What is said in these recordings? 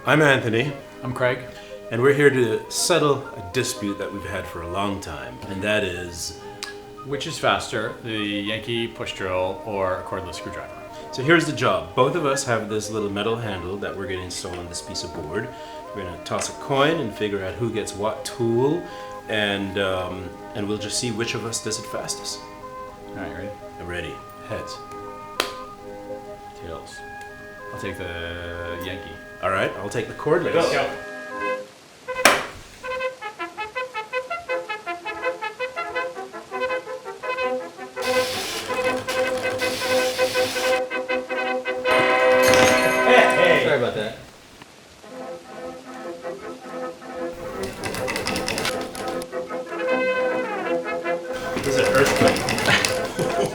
I'm Anthony, I'm Craig. and we're here to settle a dispute that we've had for a long time, and that is... Which is faster, the Yankee push drill or a cordless screwdriver? So here's the job. Both of us have this little metal handle that we're going to install on this piece of board. We're going to toss a coin and figure out who gets what tool, and we'll just see which of us does it fastest. All right, ready? I'm ready. Heads. Tails. I'll take the Yankee. All right, I'll take the cordless. Go. Hey. Sorry about that. This is an earthquake.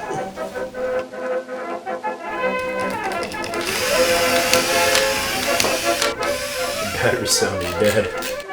Battery's sounding dead.